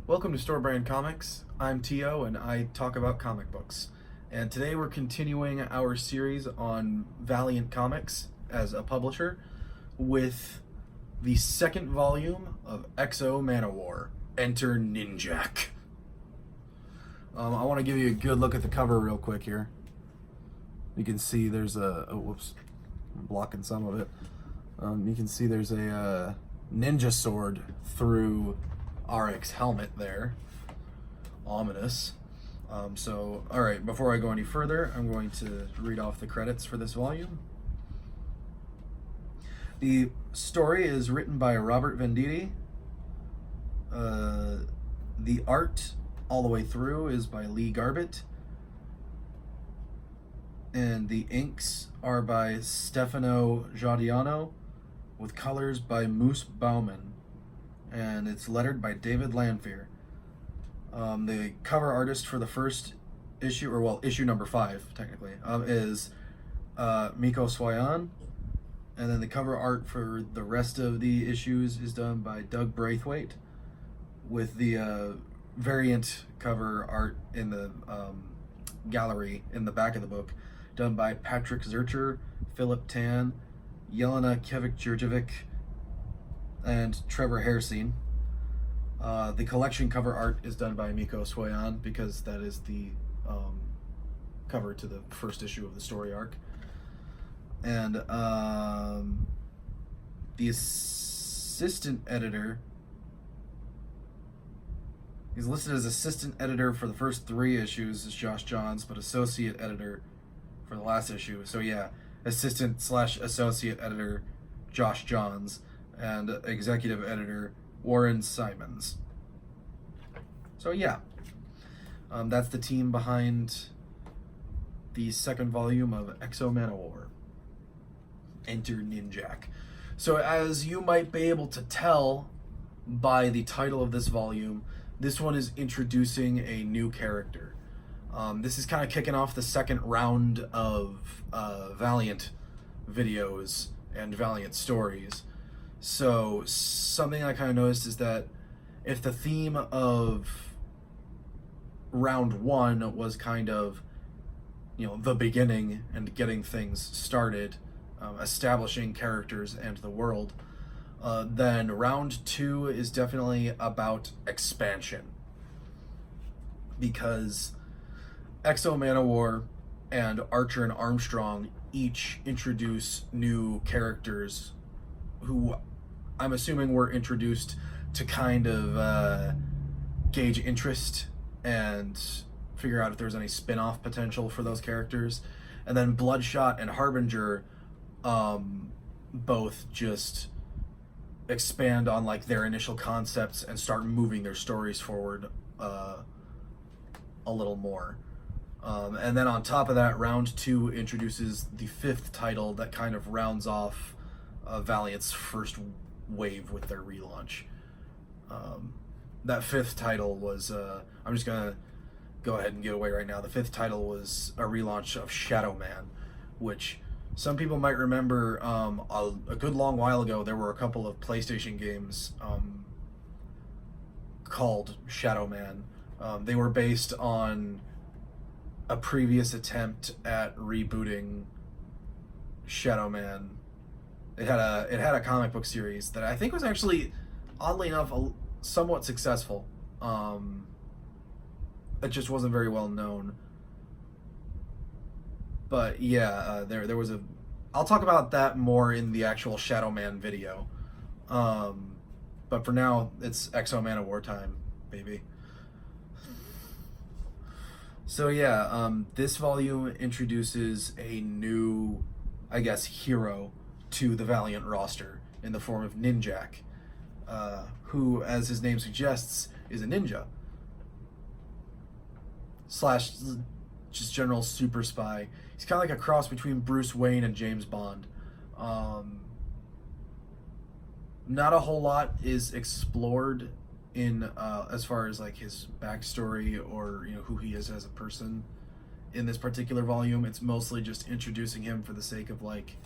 Welcome to Store Brand Comics. I'm T.O. and I talk about comic books. And today we're continuing our series on Valiant Comics as a publisher with the second volume of X-O Manowar, Enter Ninjak. I want to give you a good look at the cover real quick here. You can see there's whoops, I'm blocking some of it. You can see there's a ninja sword through RX helmet there. Ominous. Alright, before I go any further, I'm going to read off the credits for this volume. The story is written by Robert Venditti. The art all the way through is by Lee Garbett. And the inks are by Stefano Giordano, with colors by Moose Bauman. And it's lettered by David Lanfear. The cover artist for the first issue, or well, issue number 5, technically, is Miko Swayan. And then the cover art for the rest of the issues is done by Doug Braithwaite, with the variant cover art in the gallery in the back of the book done by Patrick Zurcher, Philip Tan, Jelena Kevic-Jurjevic, and Trevor Hairsine. The collection cover art is done by Miko Swayan because that is the cover to the first issue of the story arc. And the assistant editor, he's listed as assistant editor for the first 3 issues, is Josh Johns, but associate editor for the last issue. So yeah, assistant/associate editor Josh Johns, and executive editor Warren Simons. So yeah, that's the team behind the second volume of X-O Manowar, Enter Ninjak. So as you might be able to tell by the title of this volume, this one is introducing a new character. This is kind of kicking off the second round of Valiant videos and Valiant stories. So something I kind of noticed is that if the theme of round 1 was kind of, the beginning and getting things started, establishing characters and the world, then round 2 is definitely about expansion. Because X-O Manowar and Archer and Armstrong each introduce new characters who I'm assuming were introduced to kind of gauge interest and figure out if there's any spin-off potential for those characters. And then Bloodshot and Harbinger both just expand on like their initial concepts and start moving their stories forward a little more. And then on top of that, round 2 introduces the 5th title that kind of rounds off Valiant's first wave with their relaunch. That 5th title was, I'm just gonna go ahead and get away right now. The 5th title was a relaunch of Shadow Man, which some people might remember a good long while ago. There were a couple of PlayStation games called Shadow Man. They were based on a previous attempt at rebooting Shadow Man. It had a comic book series that I think was actually, oddly enough, somewhat successful. It just wasn't very well known. But yeah, there was a. I'll talk about that more in the actual Shadow Man video. But for now, it's X-O Manowar time, baby. So yeah, this volume introduces a new, I guess, hero to the Valiant roster in the form of Ninjak, who, as his name suggests, is a ninja slash just general super spy. He's kind of like a cross between Bruce Wayne and James Bond. Not a whole lot is explored in as far as like his backstory or who he is as a person in this particular volume. It's mostly just introducing him for the sake of like,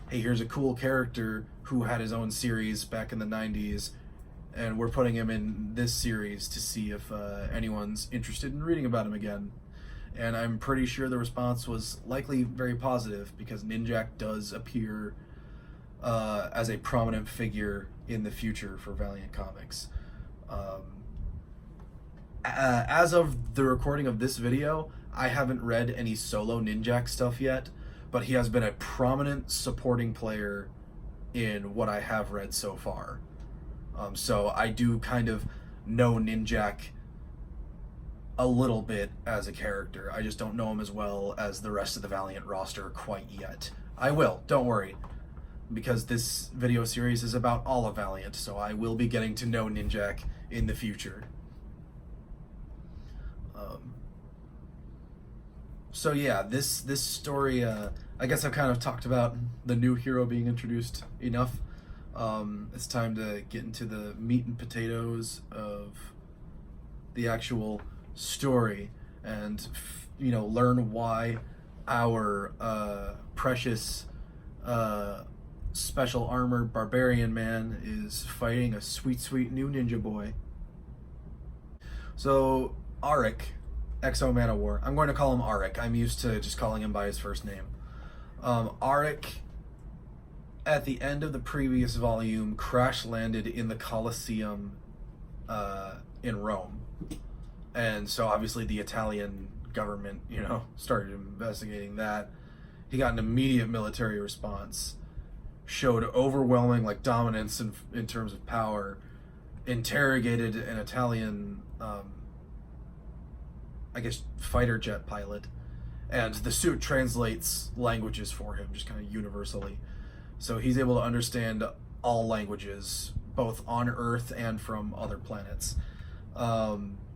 hey, here's a cool character who had his own series back in the 90s and we're putting him in this series to see if anyone's interested in reading about him again. And I'm pretty sure the response was likely very positive, because Ninjak does appear as a prominent figure in the future for Valiant Comics. As of the recording of this video, I haven't read any solo Ninjak stuff yet, but he has been a prominent supporting player in what I have read so far. So I do kind of know Ninjak a little bit as a character. I just don't know him as well as the rest of the Valiant roster quite yet. I will, don't worry, because this video series is about all of Valiant, so I will be getting to know Ninjak in the future. So yeah, this story, I guess I've kind of talked about the new hero being introduced enough. It's time to get into the meat and potatoes of the actual story, and learn why our precious special armor barbarian man is fighting a sweet new ninja boy. So Auric, X-O Manowar, I'm going to call him Auric. I'm used to just calling him by his first name. Auric, at the end of the previous volume, crash landed in the Colosseum in Rome. And so obviously the Italian government, started investigating that. He got an immediate military response, showed overwhelming dominance in terms of power, interrogated an Italian fighter jet pilot, and the suit translates languages for him just kind of universally. So he's able to understand all languages, both on Earth and from other planets.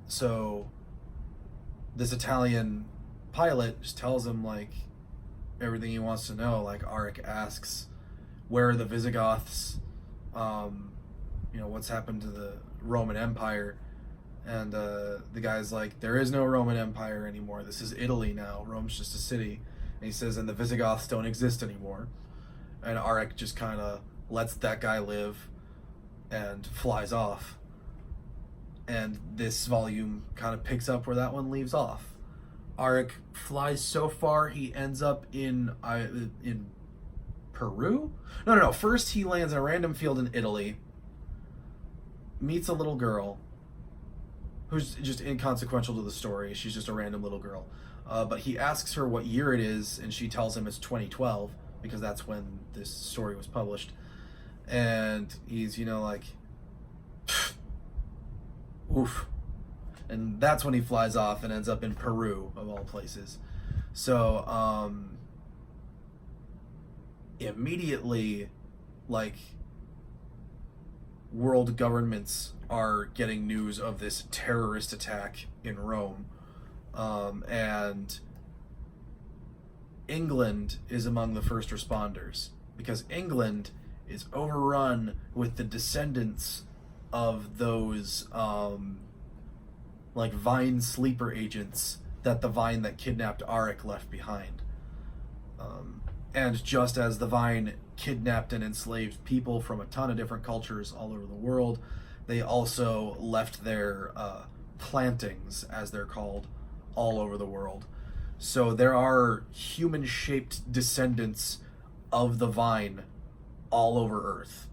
So this Italian pilot just tells him everything he wants to know. Auric asks, where are the Visigoths? What's happened to the Roman Empire? And the guy's like, there is no Roman Empire anymore. This is Italy now. Rome's just a city. And he says, and the Visigoths don't exist anymore. And Auric just kind of lets that guy live and flies off. And this volume kind of picks up where that one leaves off. Auric flies so far, he ends up in Peru? No. First he lands in a random field in Italy, meets a little girl, who's just inconsequential to the story. She's just a random little girl. But he asks her what year it is, and she tells him it's 2012, because that's when this story was published. And he's, oof. And that's when he flies off and ends up in Peru, of all places. So, immediately, world governments are getting news of this terrorist attack in Rome. And England is among the first responders, because England is overrun with the descendants of those Vine sleeper agents that the Vine that kidnapped Auric left behind. And just as the Vine kidnapped and enslaved people from a ton of different cultures all over the world, they also left their plantings, as they're called, all over the world. So there are human-shaped descendants of the Vine all over Earth,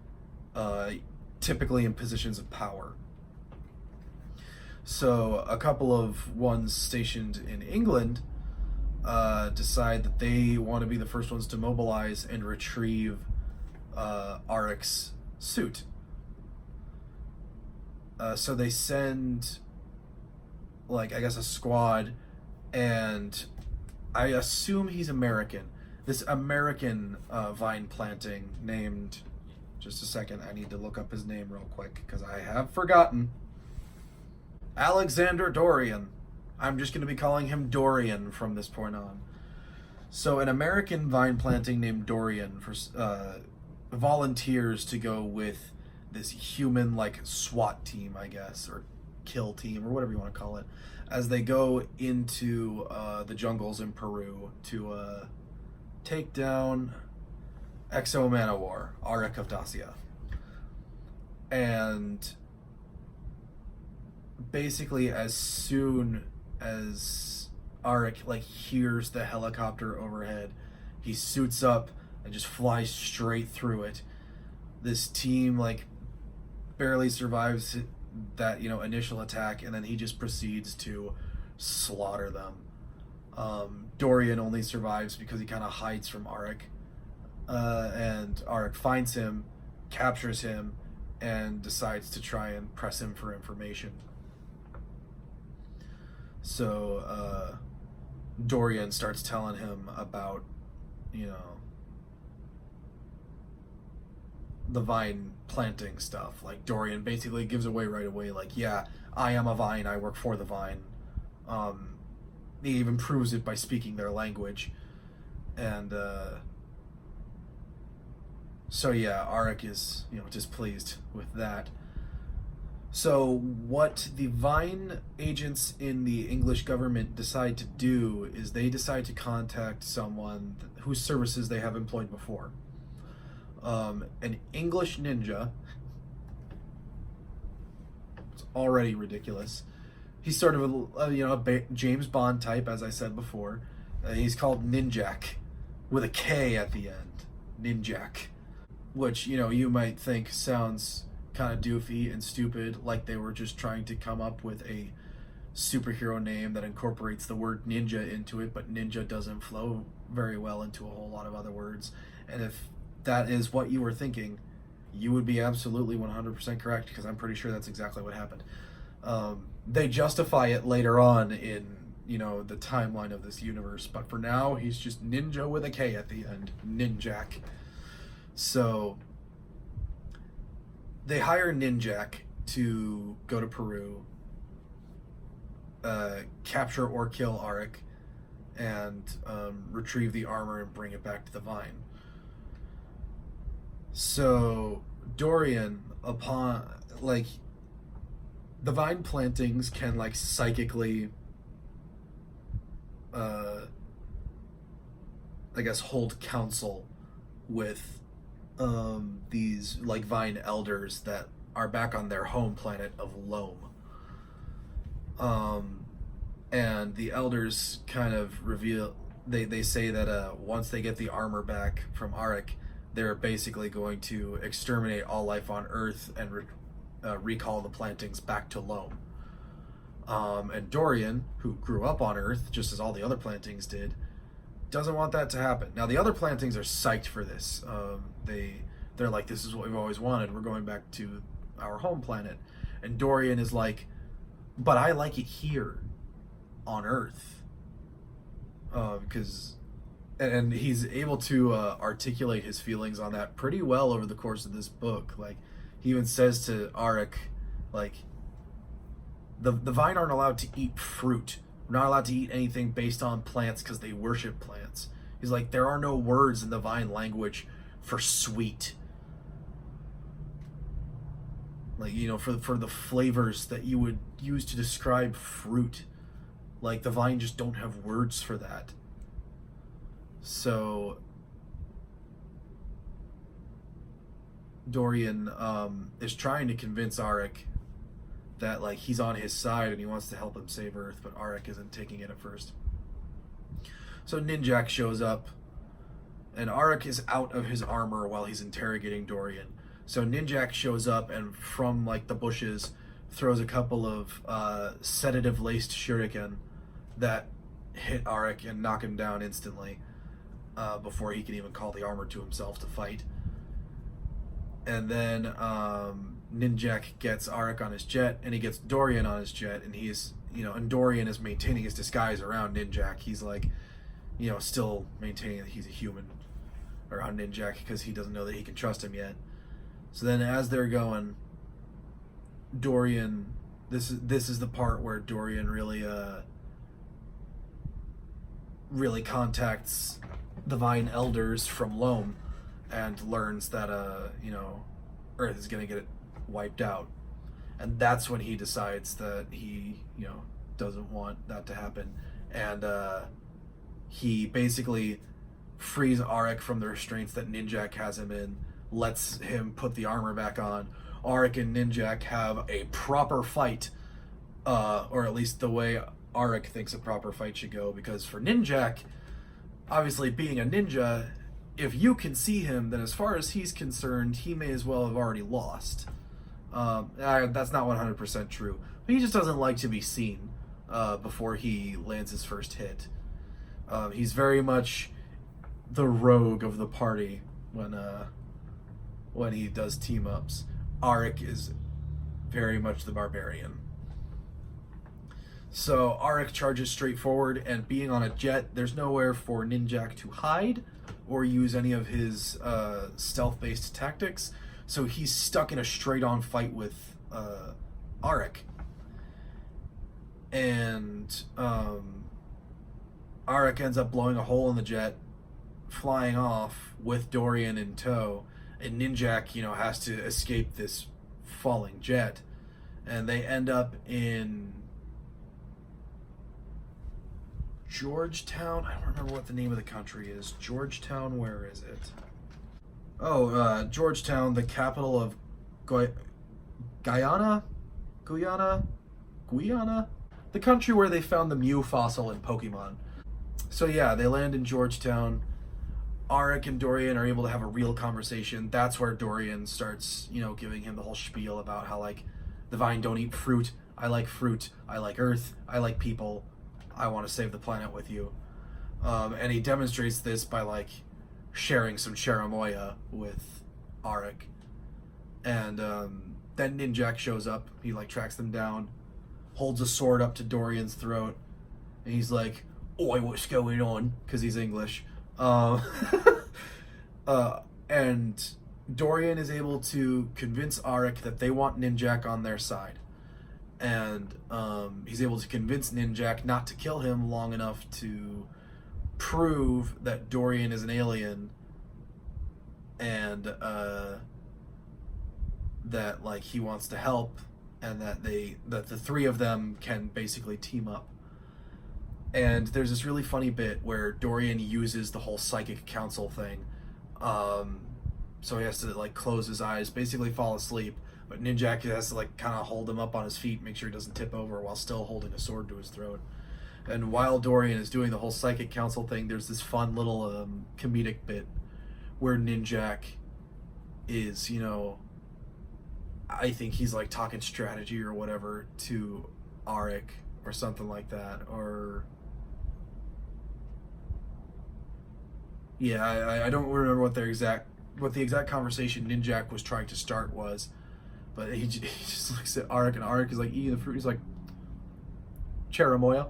typically in positions of power. So a couple of ones stationed in England decide that they want to be the first ones to mobilize and retrieve Auric's suit. So they send, a squad, and I assume he's American. This American vine planting named, just a second, I need to look up his name real quick because I have forgotten. Alexander Dorian. I'm just going to be calling him Dorian from this point on. So an American vine planting named Dorian volunteers to go with this human SWAT team, I guess, or kill team, or whatever you want to call it, as they go into the jungles in Peru to take down X-O Manowar, Auric of Dacia. And basically as soon as Arik like hears the helicopter overhead, he suits up and just flies straight through it. This team like barely survives that initial attack, and then he just proceeds to slaughter them. Dorian only survives because he kind of hides from Arik, and Arik finds him, captures him, and decides to try and press him for information. So Dorian starts telling him about, the vine planting stuff. Like, Dorian basically gives away right away, like, yeah, I am a vine, I work for the vine. He even proves it by speaking their language. And so yeah, Arik is, displeased with that. So what the Vine agents in the English government decide to do is they decide to contact someone whose services they have employed before. An English ninja. It's already ridiculous. He's sort of a James Bond type, as I said before. He's called Ninjak, with a K at the end. Ninjak. Which, you might think sounds kind of doofy and stupid, like they were just trying to come up with a superhero name that incorporates the word ninja into it, but ninja doesn't flow very well into a whole lot of other words. And if that is what you were thinking, you would be absolutely 100% correct, because I'm pretty sure that's exactly what happened. They justify it later on in, the timeline of this universe, but for now, he's just ninja with a K at the end. Ninjak. So they hire Ninjak to go to Peru, capture or kill Arik, and retrieve the armor and bring it back to the Vine. So Dorian, upon the vine plantings can psychically I guess hold counsel with these vine elders that are back on their home planet of Loam. And the elders kind of reveal, they say that once they get the armor back from Arik, they're basically going to exterminate all life on Earth and recall the plantings back to Loam. And Dorian, who grew up on Earth, just as all the other plantings did, doesn't want that to happen. Now, the other plantings are psyched for this. They're like, this is what we've always wanted. We're going back to our home planet. And Dorian is like, but I like it here on Earth. And he's able to articulate his feelings on that pretty well over the course of this book. He even says to Arik, the Vine aren't allowed to eat fruit. We're not allowed to eat anything based on plants because they worship plants. He's like, there are no words in the Vine language for sweet. For the flavors that you would use to describe fruit. The Vine just don't have words for that. So Dorian is trying to convince Arik that he's on his side and he wants to help him save Earth, but Arik isn't taking it at first. So Ninjak shows up, and Arik is out of his armor while he's interrogating Dorian. So Ninjak shows up and from the bushes throws a couple of sedative-laced shuriken that hit Arik and knock him down instantly before he can even call the armor to himself to fight. And then Ninjak gets Arik on his jet, and he gets Dorian on his jet, and and Dorian is maintaining his disguise around Ninjak. He's still maintaining that he's a human around Ninjak because he doesn't know that he can trust him yet. So then as they're going, Dorian, this is the part where Dorian really contacts the Vine elders from Loam and learns that Earth is going to get wiped out. And that's when he decides that he doesn't want that to happen, and he basically frees Arik from the restraints that Ninjak has him in, lets him put the armor back on. Arik and Ninjak have a proper fight or at least the way Arik thinks a proper fight should go. Because for Ninjak, obviously being a ninja, if you can see him, then as far as he's concerned, he may as well have already lost. That's not 100% true. But he just doesn't like to be seen before he lands his first hit. He's very much the rogue of the party when he does team-ups. Arik is very much the barbarian. So Arik charges straight forward, and being on a jet, there's nowhere for Ninjak to hide or use any of his stealth-based tactics, so he's stuck in a straight-on fight with Arik. And Arik ends up blowing a hole in the jet, flying off with Dorian in tow, and Ninjak, has to escape this falling jet, and they end up in Georgetown. I don't remember what the name of the country is. Georgetown, where is it? Oh, Georgetown, the capital of Guyana? The country where they found the Mew fossil in Pokemon. So yeah, they land in Georgetown. Arik and Dorian are able to have a real conversation. That's where Dorian starts, giving him the whole spiel about how, the vine don't eat fruit. I like fruit. I like earth. I like people. I want to save the planet with you. And he demonstrates this by, sharing some cherimoya with Arik. And then Ninjak shows up. He, tracks them down, holds a sword up to Dorian's throat, and he's like, "Oi, what's going on?" Because he's English. And Dorian is able to convince Arik that they want Ninjak on their side. And he's able to convince Ninjak not to kill him long enough to prove that Dorian is an alien, and that he wants to help, and that the three of them can basically team up. And there's this really funny bit where Dorian uses the whole psychic council thing. So he has to close his eyes, basically fall asleep. But Ninjak has to kind of hold him up on his feet, make sure he doesn't tip over while still holding a sword to his throat. And while Dorian is doing the whole psychic council thing, there's this fun little comedic bit where Ninjak is, I think he's talking strategy or whatever to Arik or something like that. Or yeah, I don't remember what the exact conversation Ninjak was trying to start was. But he just looks at Arik, and Arik is eating the fruit. He's like, cherimoya.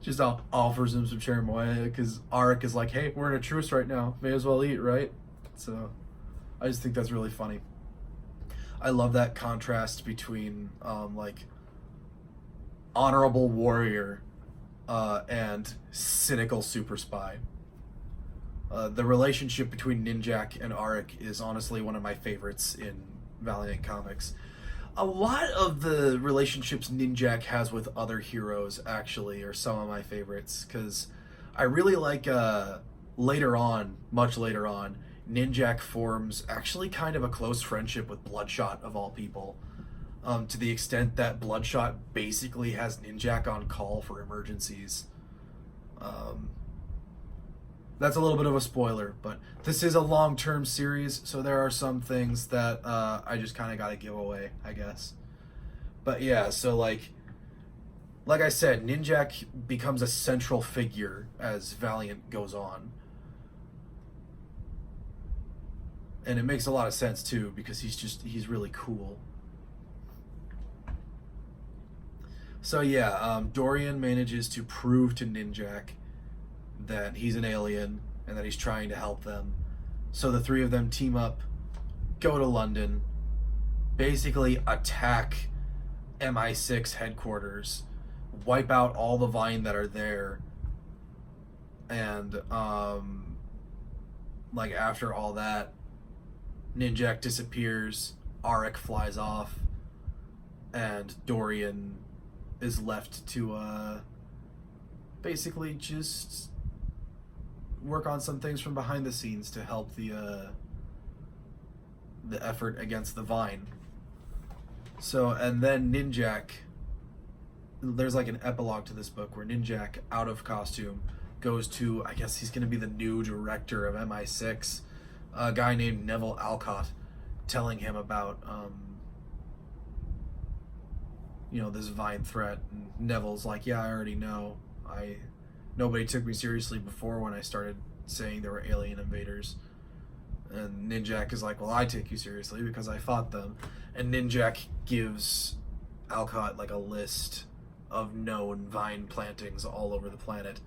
Just offers him some cherimoya because Arik is like, hey, we're in a truce right now. May as well eat, right? So I just think that's really funny. I love that contrast between honorable warrior and cynical super spy. The relationship between Ninjak and Arik is honestly one of my favorites in Valiant Comics. A lot of the relationships Ninjak has with other heroes actually are some of my favorites, because I really like much later on, Ninjak forms actually kind of a close friendship with Bloodshot of all people, to the extent that Bloodshot basically has Ninjak on call for emergencies. That's a little bit of a spoiler, but this is a long-term series, so there are some things that I just kind of got to give away, I guess. But yeah, so like I said, Ninjak becomes a central figure as Valiant goes on. And it makes a lot of sense, too, because he's really cool. So yeah, Dorian manages to prove to Ninjak that he's an alien and that he's trying to help them. So the three of them team up, go to London, basically attack MI6 headquarters, wipe out all the Vine that are there, and after all that, Ninjak disappears, Arik flies off, and Dorian is left to basically just work on some things from behind the scenes to help the effort against the Vine. So, and then Ninjak, there's like an epilogue to this book where Ninjak, out of costume, goes to, I guess he's going to be the new director of MI6, a guy named Neville Alcott, telling him about, this Vine threat. And Neville's like, yeah, I already know. Nobody took me seriously before when I started saying there were alien invaders. And Ninjak is like, well, I take you seriously because I fought them. And Ninjak gives Alcott like a list of known vine plantings all over the planet,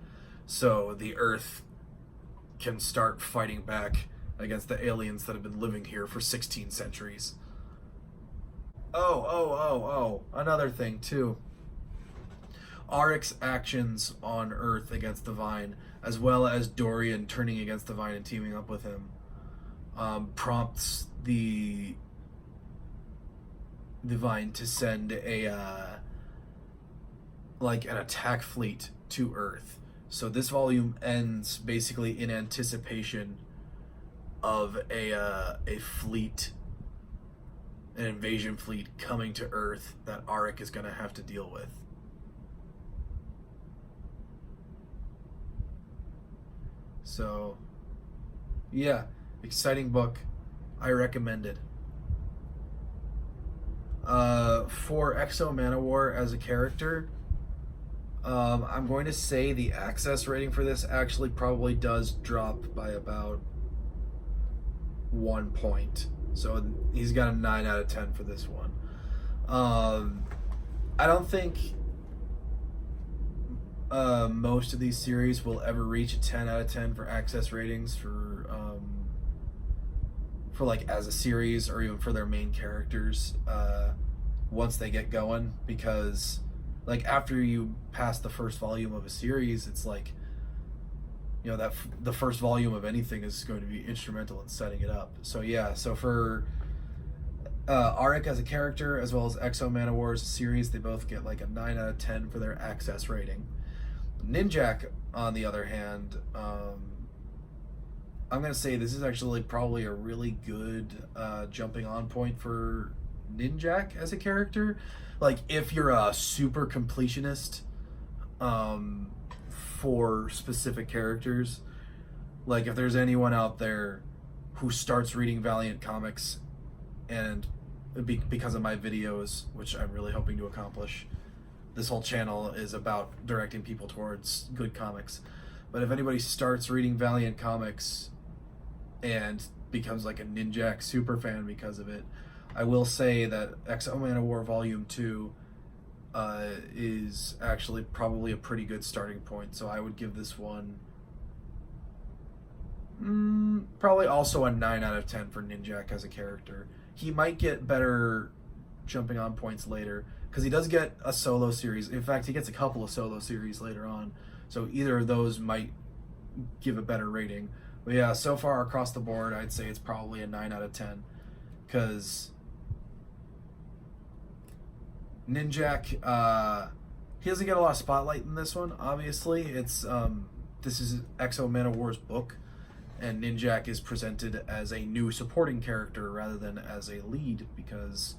so the Earth can start fighting back against the aliens that have been living here for 16 centuries. Oh, another thing too. Aric's actions on Earth against the Vine, as well as Dorian turning against the Vine and teaming up with him, prompts the Vine to send an attack fleet to Earth. So this volume ends basically in anticipation of a fleet, an invasion fleet coming to Earth that Aric is going to have to deal with. So, yeah, exciting book. I recommend it. For X-O Manowar as a character, I'm going to say the access rating for this actually probably does drop by about 1 point. So he's got a 9 out of 10 for this one. I don't think most of these series will ever reach a 10 out of 10 for access ratings for like as a series or even for their main characters once they get going, because like after you pass the first volume of a series, it's like, that the first volume of anything is going to be instrumental in setting it up. So yeah, so for Aric as a character as well as X-O Manowar as a series, they both get like a 9 out of 10 for their access rating. Ninjak, on the other hand, I'm going to say this is actually probably a really good jumping on point for Ninjak as a character. Like, if you're a super completionist for specific characters, like if there's anyone out there who starts reading Valiant Comics and because of my videos, which I'm really hoping to accomplish, this whole channel is about directing people towards good comics. But if anybody starts reading Valiant Comics and becomes like a Ninjak super fan because of it, I will say that X-O Manowar Volume 2 is actually probably a pretty good starting point. So I would give this one probably also a 9 out of 10 for Ninjak as a character. He might get better jumping on points later, because he does get a solo series. In fact, he gets a couple of solo series later on. So either of those might give a better rating. But yeah, so far across the board, I'd say it's probably a 9 out of 10. Because Ninjak, he doesn't get a lot of spotlight in this one, obviously. It's this is X-O Manowar's book, and Ninjak is presented as a new supporting character rather than as a lead, because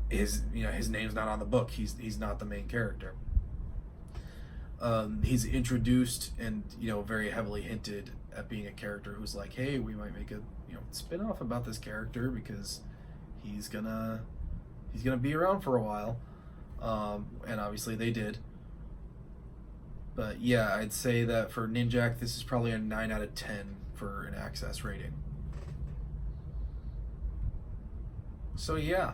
his name's not on the book. He's not the main character. He's introduced and very heavily hinted at being a character who's like, hey, we might make a spin-off about this character because he's gonna be around for a while, and obviously they did. But yeah, I'd say that for Ninjak, this is probably a 9 out of 10 for an access rating. So yeah,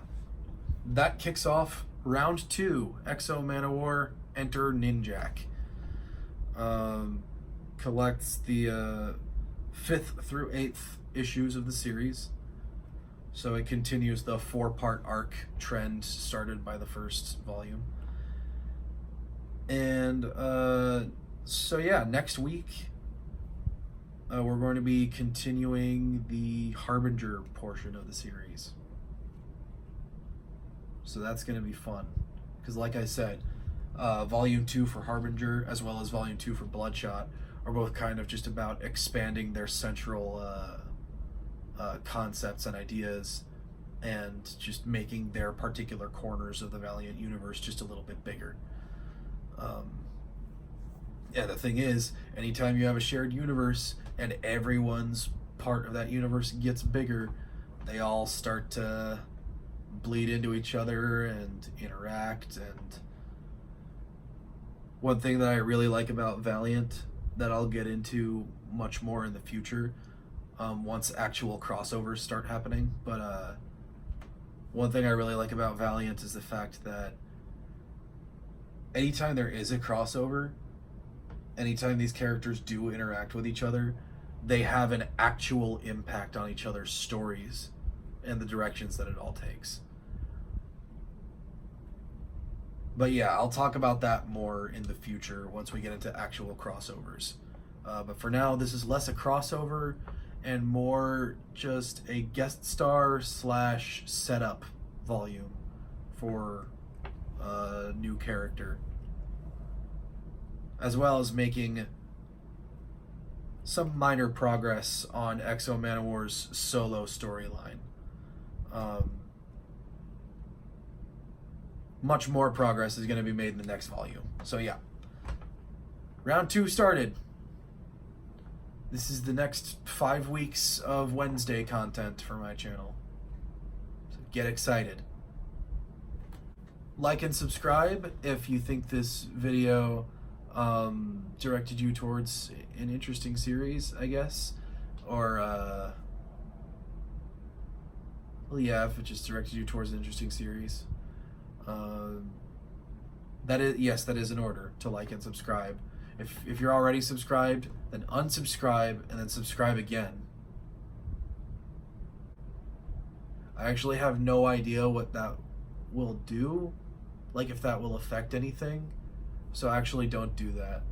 that kicks off round 2, X-O Manowar, Enter Ninjak. Collects the 5th through 8th issues of the series. So it continues the 4-part arc trend started by the first volume. And so yeah, next week we're going to be continuing the Harbinger portion of the series. So that's going to be fun. Because like I said, Volume 2 for Harbinger as well as Volume 2 for Bloodshot are both kind of just about expanding their central concepts and ideas and just making their particular corners of the Valiant universe just a little bit bigger. Yeah, the thing is, anytime you have a shared universe and everyone's part of that universe gets bigger, they all start to bleed into each other and interact. And one thing that I really like about Valiant that I'll get into much more in the future, once actual crossovers start happening, but one thing I really like about Valiant is the fact that anytime there is a crossover, anytime these characters do interact with each other, they have an actual impact on each other's stories and the directions that it all takes. But yeah, I'll talk about that more in the future once we get into actual crossovers. But for now, this is less a crossover and more just a guest star slash setup volume for a new character, as well as making some minor progress on X-O Manowar's solo storyline. Much more progress is going to be made in the next volume. So yeah, round 2 started. This is the next 5 weeks of Wednesday content for my channel. So get excited. Like and subscribe if you think this video directed you towards an interesting series, I guess. Or, well, yeah, if it just directed you towards an interesting series. That is in order to like and subscribe. If you're already subscribed, then unsubscribe and then subscribe again. I actually have no idea what that will do, like if that will affect anything. So actually don't do that.